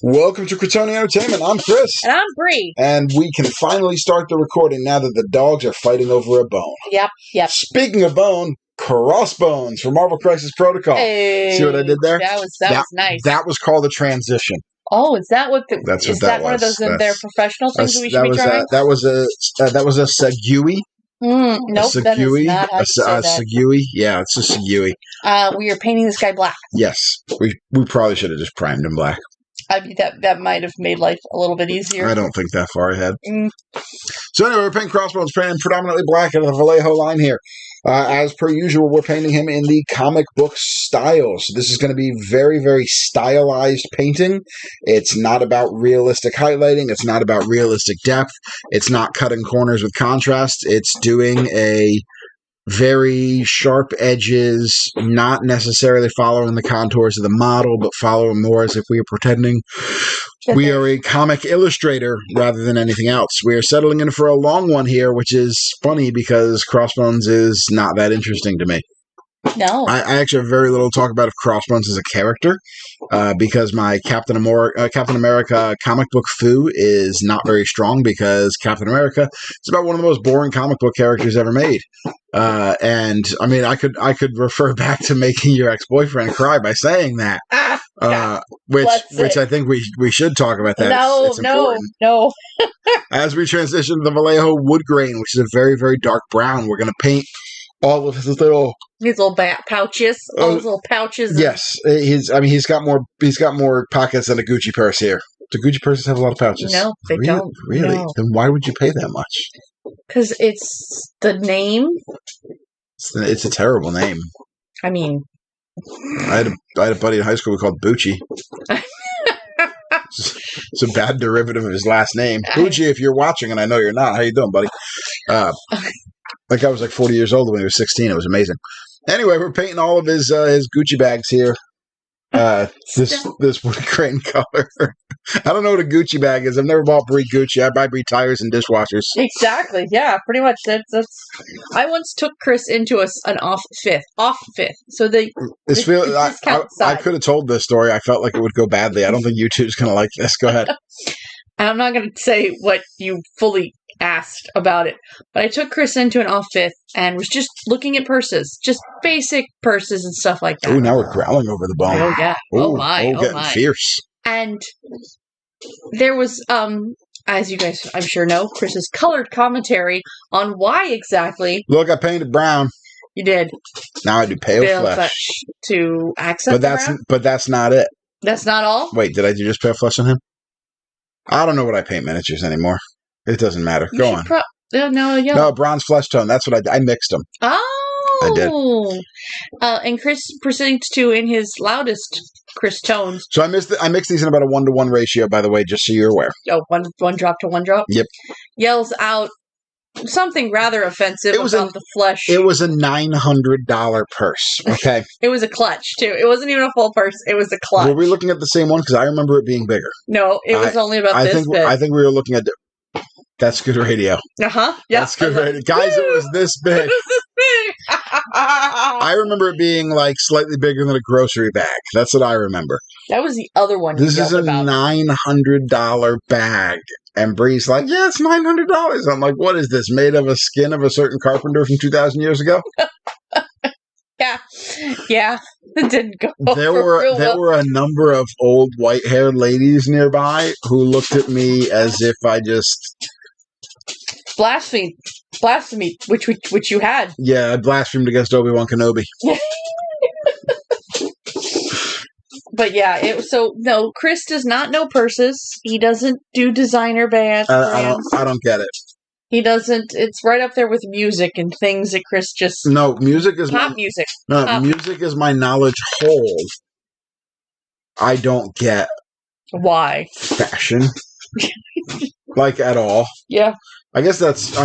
Welcome to Cretoni Entertainment. I'm Chris. And I'm Bree. And we can finally start the recording now that the dogs are fighting over a bone. Yep. Speaking of bone, Crossbones from Marvel Crisis Protocol. Hey, see what I did there? That was nice. That was called a transition. Oh, is that what? That's what is that one of those in their professional things that we should be trying? That was a Segui. Nope, that is not how you say that. Segui? Yeah, it's a Segui. We are painting this guy black. Yes. We probably should have just primed him black. I mean, that might have made life a little bit easier. I don't think that far ahead. So anyway, we're painting Crossbones, painting predominantly black out of the Vallejo line here. As per usual, we're painting him in the comic book style. So this is going to be very, very stylized painting. It's not about realistic highlighting. It's not about realistic depth. It's not cutting corners with contrast. It's doing a very sharp edges, not necessarily following the contours of the model, but following more as if we are pretending we are a comic illustrator rather than anything else. We are settling in for a long one here, which is funny because Crossbones is not that interesting to me. No. I actually have very little to talk about Crossbones as a character because my Captain America comic book foo is not very strong because Captain America is about one of the most boring comic book characters ever made. And I mean, I could refer back to making your ex-boyfriend cry by saying that, which I think we should talk about that. No. As we transition to the Vallejo wood grain, which is a very, very dark brown, we're going to paint all of his little pouches. All his little pouches. Yes, he's got more pockets than a Gucci purse here. Do Gucci purses have a lot of pouches? No, they don't. Really? No. Then why would you pay that much? Because it's the name. It's a terrible name. I mean, I had a buddy in high school we called Bucci. It's a bad derivative of his last name. Bucci, if you're watching, and I know you're not, how you doing, buddy? That guy was like 40 years old when he was 16. It was amazing. Anyway, we're painting all of his Gucci bags here. This wood grain color. I don't know what a Gucci bag is. I've never bought Brie Gucci. I buy Brie tires and dishwashers. Exactly. Yeah, pretty much. That's. I once took Chris into an off fifth. So I could have told this story. I felt like it would go badly. I don't think YouTube's going to like this. Go ahead. I'm not going to say what you fully asked about it, but I took Chris into an off fifth and was just looking at purses, just basic purses and stuff like that. Oh, now we're growling over the bone. Oh yeah. Oh my. Getting fierce. And there was, as you guys I'm sure know, Chris's colored commentary on why exactly. Look, I painted brown. You did. Now I do pale flesh to accent. But that's not it. That's not all. Wait, did I do just pale flesh on him? I don't know what I paint miniatures anymore. It doesn't matter. Go on. No, bronze flesh tone. That's what I mixed them. Oh, I did. And Chris proceeds to, in his loudest Chris tones. So I mixed these in about a 1-to-1 ratio, by the way, just so you're aware. Oh, one drop to one drop. Yep. Yells out something rather offensive about the flesh. It was a $900 purse. Okay. It was a clutch too. It wasn't even a full purse. It was a clutch. Were we looking at the same one? Because I remember it being bigger. No, it was only about this big. I think we were looking at. That's good radio. Yeah. That's good radio, guys. It was this big. It was this big. I remember it being like slightly bigger than a grocery bag. That's what I remember. That was the other one. This is a $900 bag. And Bree's like, yeah, it's $900. I'm like, what is this? Made of a skin of a certain carpenter from 2,000 years ago? Yeah. It didn't go. There were a number of old white-haired ladies nearby who looked at me as if I just blasphemy, which you had. Yeah, I blasphemed against Obi-Wan Kenobi. But yeah, no, Chris does not know purses. He doesn't do designer brands. I don't get it. He doesn't. It's right up there with music and things that Chris just. No, music is pop music. No, pop. Music is my knowledge hole. I don't get why fashion, like at all. Yeah. I guess that's,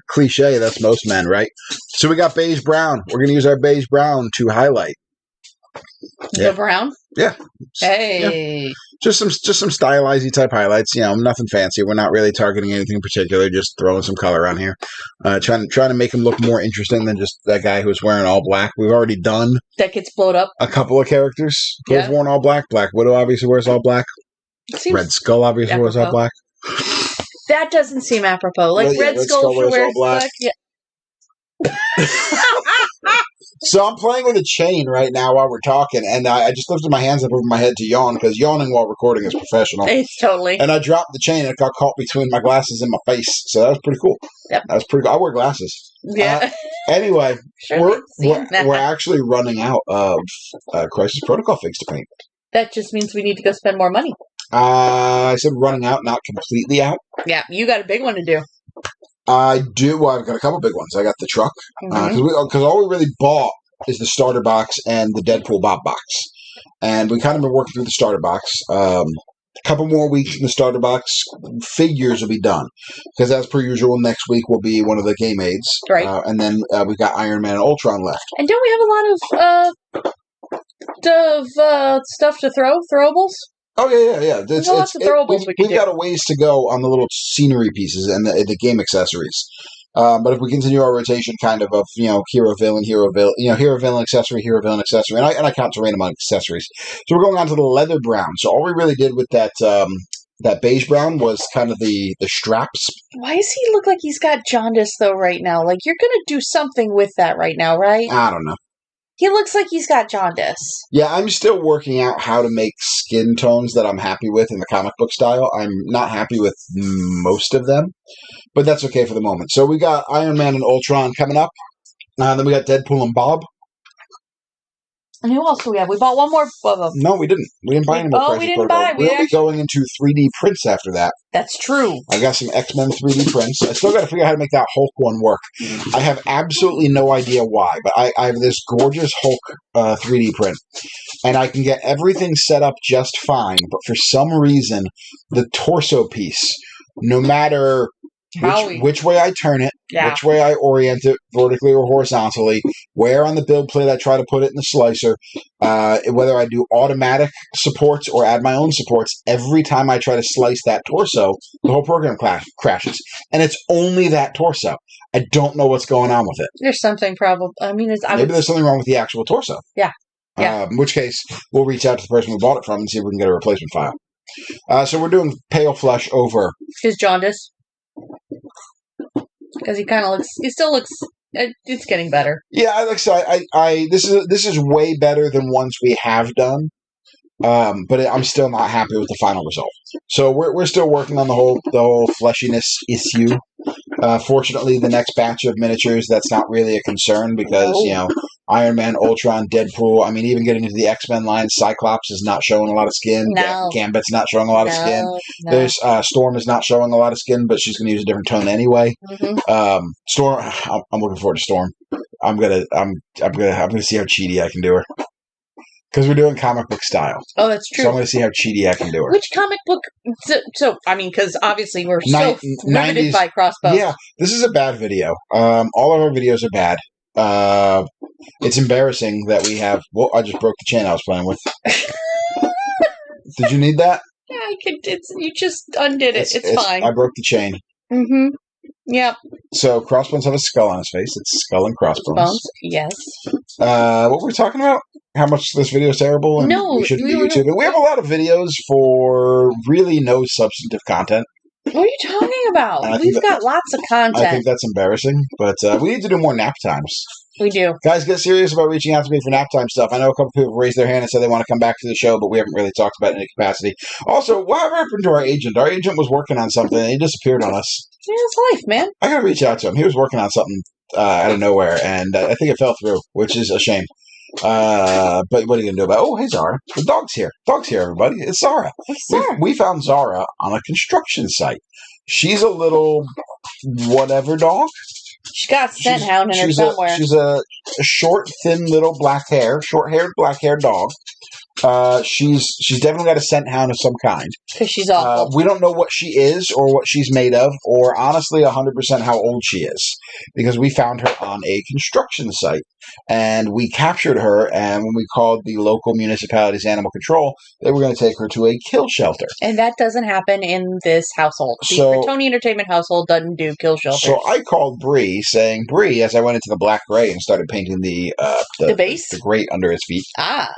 cliche. That's most men, right? So we got beige brown. We're gonna use our beige brown to highlight. The brown? Yeah. Hey. Yeah. Just some stylizy type highlights. Nothing fancy. We're not really targeting anything in particular. Just throwing some color on here. Trying to make him look more interesting than just that guy who's wearing all black. We've already done that gets blowed up. A couple of characters who've worn all black. Black Widow obviously wears all black. Seems Red Skull obviously was all apropos. black. That doesn't seem apropos. Like Well, yeah, Red Skull should wears wear all black. Yeah. So I'm playing with a chain right now while we're talking, and I just lifted my hands up over my head to yawn, because yawning while recording is professional. It's totally. And I dropped the chain, and it got caught between my glasses and my face. So that was pretty cool. Yep. That was pretty cool. I wear glasses. Yeah. Anyway, Sure, we're actually running out of Crisis Protocol figs to paint. That just means we need to go spend more money. I said running out, not completely out. Yeah, you got a big one to do. I do. Well, I've got a couple big ones. I got the truck, because all we really bought is the starter box and the Deadpool Bob box. And we kind of been working through the starter box. A couple more weeks in the starter box, figures will be done. Because as per usual, next week will be one of the game aids. Right. And then we've got Iron Man and Ultron left. And don't we have a lot of stuff to throwables? Oh, yeah. There's lots of throwables we can We've got a ways to go on the little scenery pieces and the game accessories. But if we continue our rotation kind of hero villain accessory, and I count terrain among accessories. So we're going on to the leather brown. So all we really did with that beige brown was kind of the straps. Why does he look like he's got jaundice though right now? Like you're gonna do something with that right now, right? I don't know. He looks like he's got jaundice. Yeah, I'm still working out how to make skin tones that I'm happy with in the comic book style. I'm not happy with most of them, but that's okay for the moment. So we got Iron Man and Ultron coming up. Then we got Deadpool and Bob. And who else do we have? We bought one more of them. No, we didn't. We didn't buy any more. We didn't buy. We'll be going into 3D prints after that. That's true. I got some X-Men 3D prints. I still got to figure out how to make that Hulk one work. I have absolutely no idea why, but I have this gorgeous Hulk 3D print, and I can get everything set up just fine, but for some reason, the torso piece, no matter which way I turn it, which way I orient it, vertically or horizontally, where on the build plate I try to put it in the slicer, whether I do automatic supports or add my own supports, every time I try to slice that torso, the whole program crashes. And it's only that torso. I don't know what's going on with it. There's something probably. Maybe there's something wrong with the actual torso. Yeah. In which case, we'll reach out to the person we bought it from and see if we can get a replacement file. So we're doing pale flesh over his jaundice. Because he kind of looks. He still looks. It's getting better. Yeah, like I this is way better than ones we have done. But I'm still not happy with the final result. So we're still working on the whole fleshiness issue. Fortunately, the next batch of miniatures, that's not really a concern because Iron Man, Ultron, Deadpool. I mean, even getting into the X-Men line, Cyclops is not showing a lot of skin. No. Gambit's not showing a lot of skin. No. There's Storm is not showing a lot of skin, but she's going to use a different tone anyway. Mm-hmm. Storm, I'm looking forward to Storm. I'm gonna see how cheaty I can do her. Because we're doing comic book style. Oh, that's true. So I'm going to see how cheaty I can do her. Which comic book? So I mean, because obviously we're so riveted by Crossbones. Yeah, this is a bad video. All of our videos are bad. It's embarrassing that we have... Well, I just broke the chain I was playing with. Did you need that? Yeah, I could. You just undid it. It's fine. I broke the chain. Mm-hmm. Yep. So Crossbones have a skull on his face. It's Skull and Crossbones. Yes. What were we talking about? How much this video is terrible and we shouldn't be YouTubing. We have a lot of videos for really no substantive content. What are you talking about? We've got lots of content. I think that's embarrassing, but we need to do more nap times. We do. Guys, get serious about reaching out to me for nap time stuff. I know a couple people raised their hand and said they want to come back to the show, but we haven't really talked about it in any capacity. Also, what happened to our agent? Our agent was working on something and he disappeared on us. Yeah, it's life, man. I gotta reach out to him. He was working on something out of nowhere, and I think it fell through, which is a shame. But what are you gonna do about it? Oh, hey, Zara. The dog's here. Dog's here, everybody. It's Zara. We found Zara on a construction site. She's a little whatever dog. She's got a scent hound in her somewhere. She's a short, thin, little short-haired, black-haired dog. She's definitely got a scent hound of some kind. Because she's awful. We don't know what she is or what she's made of or honestly 100% how old she is because we found her on a construction site and we captured her and when we called the local municipality's animal control, they were going to take her to a kill shelter. And that doesn't happen in this household. The Bertoni Entertainment household doesn't do kill shelters. So I called Bree saying, Bree, as I went into the black gray and started painting the base? The grate under his feet. Ah.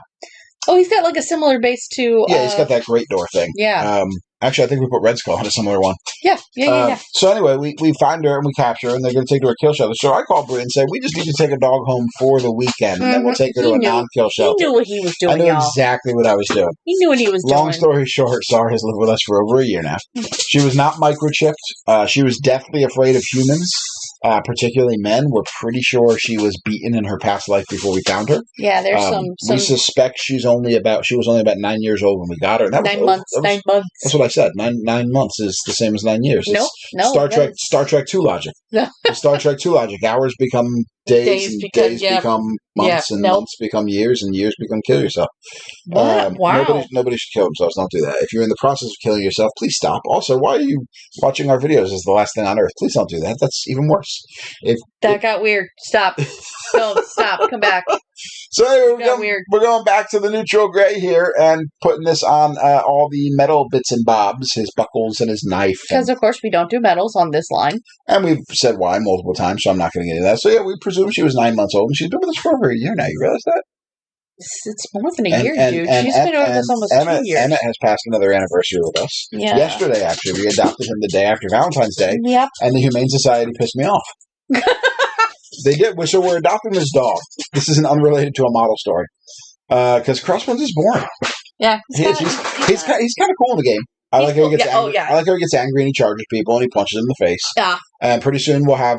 Oh, he's got like a similar base to. Yeah, he's got that great door thing. Yeah. Actually, I think we put Red Skull on a similar one. Yeah. So anyway, we find her and we capture her, and they're going to take her to a kill shelter. So I called Britt and said, we just need to take a dog home for the weekend, and then we'll take her to a non-kill shelter. He knew what he was doing, I knew exactly what I was doing. He knew what he was doing. Long story short, Sarah has lived with us for over a year now. She was not microchipped. She was deathly afraid of humans. Particularly men. We're pretty sure she was beaten in her past life before we found her. Yeah, there's some. We suspect she was only about 9 years old when we got her. And that 9 months. 9 months. That's what I said. 9 months is the same as 9 years. No. Star Trek 2 logic. Star Trek 2 logic. Hours become days, and days become months, and months become years, and years become kill yourself. Wow. Nobody should kill themselves. Don't do that. If you're in the process of killing yourself, please stop. Also, why are you watching our videos as the last thing on earth? Please don't do that. That's even worse. That got weird. Stop. Don't stop. Come back. So anyway, we're going back to the neutral gray here and putting this on all the metal bits and bobs, his buckles and his knife. Because, of course, we don't do metals on this line. And we've said why multiple times, so I'm not going to get into that. So, yeah, we presume she was 9 months old, and she's been with us for over a year now. You realize that? It's more than a year, dude. She's been with us almost 2 years. Emmett has passed another anniversary with us. Yeah. Yesterday, actually. We adopted him the day after Valentine's Day. Yep. And the Humane Society pissed me off. They did. So we're adopting this dog. This isn't unrelated to a model story. Because Crossbones is boring. Yeah. He's kind of cool in the game. I like how he gets angry. I like how he gets angry and he charges people and he punches them in the face. Yeah. And pretty soon we'll have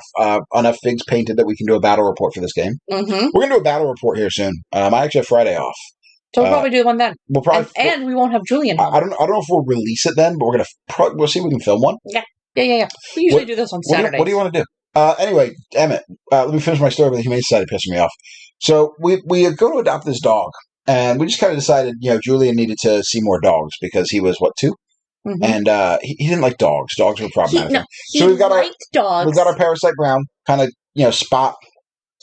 enough figs painted that we can do a battle report for this game. Mm-hmm. We're going to do a battle report here soon. I actually have Friday off. So we'll probably do one then. We'll probably and we won't have Julian home. I don't know if we'll release it then, but we'll see if we can film one. Yeah. We usually do this on Saturday. What do you want to do? Anyway, Emmett, let me finish my story with the Humane Society pissing me off. So we go to adopt this dog, and we just kind of decided, Julian needed to see more dogs because he was, 2? Mm-hmm. And he didn't like dogs. Dogs were problematic. So we've got dogs. We've got our Parasite Brown kind of,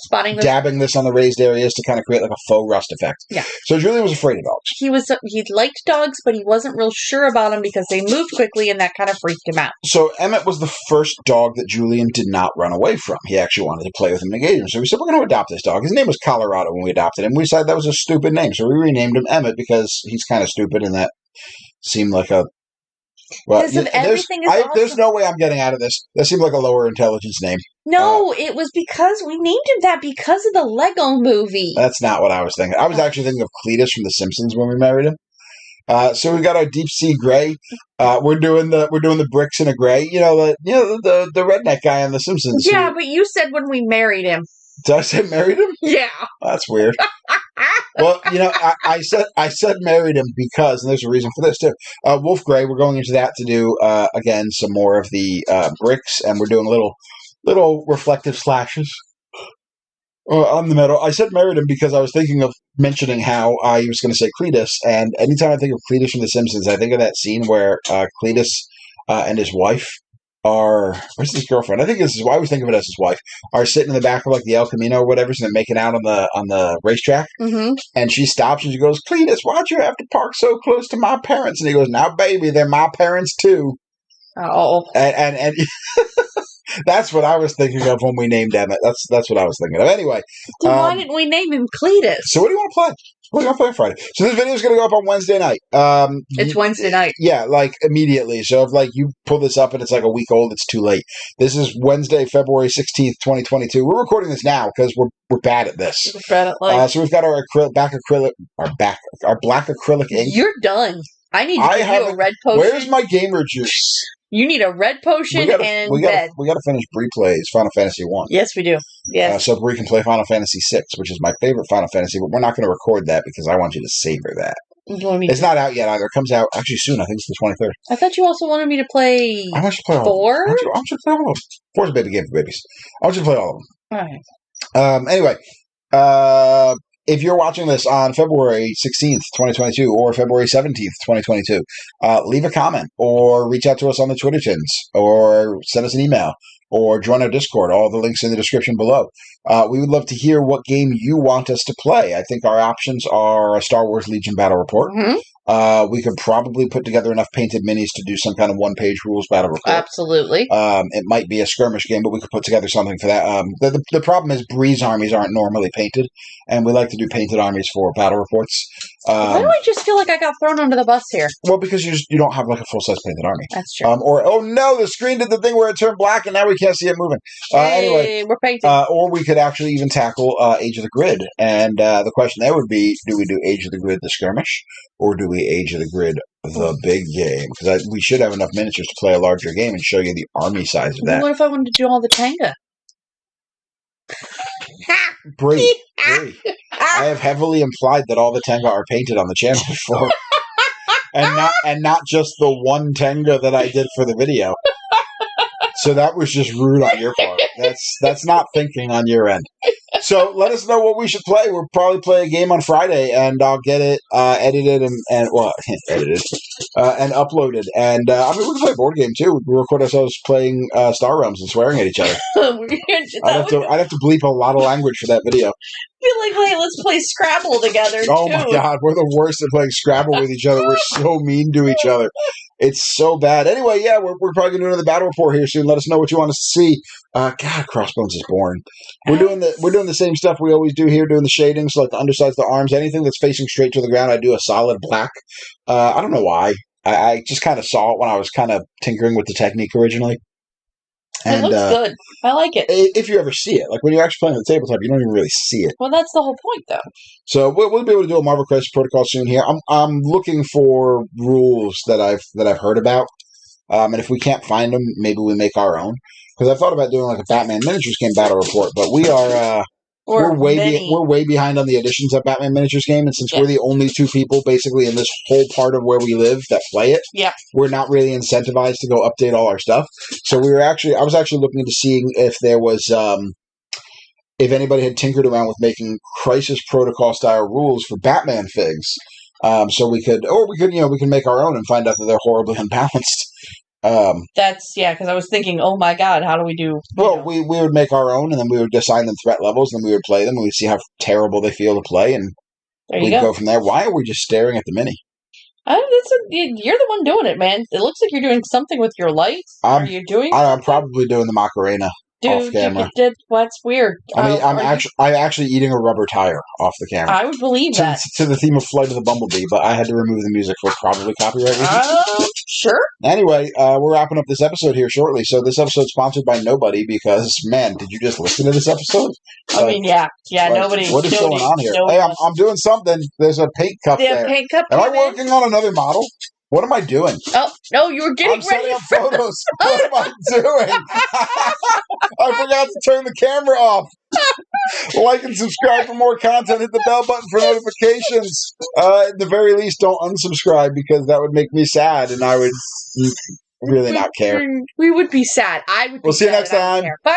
spotting dabbing this on the raised areas to kind of create like a faux rust effect. Yeah. So Julian was afraid of dogs. He liked dogs, but he wasn't real sure about them because they moved quickly, and that kind of freaked him out. So Emmett was the first dog that Julian did not run away from. He actually wanted to play with him and engage him. So we said, we're going to adopt this dog. His name was Colorado when we adopted him. We decided that was a stupid name, so we renamed him Emmett because he's kind of stupid, and that seemed like a... Well, there's no way I'm getting out of this. That seemed like a lower intelligence name. No, it was because we named him that because of the Lego movie. That's not what I was thinking. I was actually thinking of Cletus from The Simpsons when we married him. So we got our deep sea gray. We're doing the bricks in a gray. The redneck guy on The Simpsons. Yeah, but you said when we married him. Did I say married him? Yeah. That's weird. Well, I said married him because, and there's a reason for this too. Wolf Gray, we're going into that to do again some more of the bricks, and we're doing little reflective slashes on the metal. I said married him because I was thinking of mentioning how I was going to say Cletus, and anytime I think of Cletus from The Simpsons, I think of that scene where Cletus and his wife where's his girlfriend? I think this is why I was thinking of it as his wife. Are sitting in the back of like the El Camino or whatever, so they're making out on the racetrack. Mm-hmm. And she stops and she goes, "Cletus, why'd you have to park so close to my parents?" And he goes, "Now, baby, they're my parents too." Oh, and that's what I was thinking of when we named Emmett. That's what I was thinking of. Anyway, why didn't we name him Cletus? So what do you want to play? What are you going to play on Friday? So this video is going to go up on Wednesday night. It's Wednesday night. Yeah, like immediately. So if you pull this up and it's like a week old, it's too late. This is Wednesday, February 16th, 2022. We're recording this now because we're bad at this. We're bad at life. So we've got our black acrylic ink. You're done. I need to give you a red potion. Where's my gamer juice? You need a red potion and bed. We got to finish Bree plays Final Fantasy 1. Yes, we do. Yes. So Bree can play Final Fantasy 6, which is my favorite Final Fantasy, but we're not going to record that because I want you to savor that. It's not out yet either. It comes out actually soon. I think it's the 23rd. I thought you also wanted me to play I want you to play 4? I want you to play all of them. 4 is a baby game for babies. I want you to play all of them. All right. Anyway, if you're watching this on February 16th, 2022, or February 17th, 2022, leave a comment or reach out to us on the Twitter tins or send us an email or join our Discord. All the links in the description below. We would love to hear what game you want us to play. I think our options are a Star Wars Legion battle report. Mm-hmm. We could probably put together enough painted minis to do some kind of one-page rules battle report. Absolutely. It might be a skirmish game, but we could put together something for that. The problem is Bree's armies aren't normally painted, and we like to do painted armies for battle reports. Why do I just feel like I got thrown under the bus here? Well, because you don't have like a full size painted army. That's true. Or oh no, the screen did the thing where it turned black and now we can't see it moving. Anyway, we're painting. Or we could actually even tackle Age of the Grid, and the question there would be: do we do Age of the Grid the skirmish, or do we Age of the Grid the big game? Because we should have enough miniatures to play a larger game and show you the army size of that. What if I wanted to do all the Tanga? Brie. I have heavily implied that all the Tenga are painted on the channel before. and not just the one Tenga that I did for the video. So that was just rude on your part. That's not thinking on your end. So let us know what we should play. We'll probably play a game on Friday, and I'll get it edited and edited and uploaded. And we can play a board game too. We record ourselves playing Star Realms and swearing at each other. I'd have to bleep a lot of language for that video. Feel like, hey, let's play Scrabble together. Oh my god, we're the worst at playing Scrabble with each other. We're so mean to each other. It's so bad. Anyway, yeah, we're probably going to do another battle report here soon. Let us know what you want us to see. God, Crossbones is boring. We're doing the same stuff we always do here, doing the shadings, like the undersides of the arms. Anything that's facing straight to the ground, I do a solid black. I don't know why. I just kind of saw it when I was kind of tinkering with the technique originally. And, it looks good. I like it. If you ever see it. Like when you're actually playing on the tabletop, you don't even really see it. Well, that's the whole point, though. So we'll be able to do a Marvel Crisis Protocol soon here. I'm looking for rules that I've heard about. And if we can't find them, maybe we make our own. Because I thought about doing like a Batman Miniatures game battle report, but we are we're way behind on the additions of Batman Miniatures game, and since we're the only two people basically in this whole part of where we live that play it, we're not really incentivized to go update all our stuff. So I was actually looking into seeing if there was if anybody had tinkered around with making Crisis Protocol style rules for Batman figs. So we can make our own and find out that they're horribly unbalanced. Because I was thinking, oh my god, how do we do? We would make our own, and then we would assign them threat levels, and then we would play them, and we'd see how terrible they feel to play, and we'd go from there. Why are we just staring at the mini? You're the one doing it, man. It looks like you're doing something with your lights. Are you doing? I'm probably doing the Macarena. Off camera. What's weird? I'm actually eating a rubber tire off the camera. I would believe that. To the theme of Flight of the Bumblebee, but I had to remove the music for probably copyright reasons. Sure. Anyway, we're wrapping up this episode here shortly. So this episode's sponsored by nobody because, man, did you just listen to this episode? Nobody. What is going on here? Hey, I'm doing something. There's a paint cup there. Paint cup. Am I working on another model? What am I doing? Oh, no, you were getting ready. Setting up photos. What am I doing? I forgot to turn the camera off. Like and subscribe for more content. Hit the bell button for notifications. At the very least, don't unsubscribe because that would make me sad and I would really not care. We would be sad. I would be sad. We'll see you next time. Bye.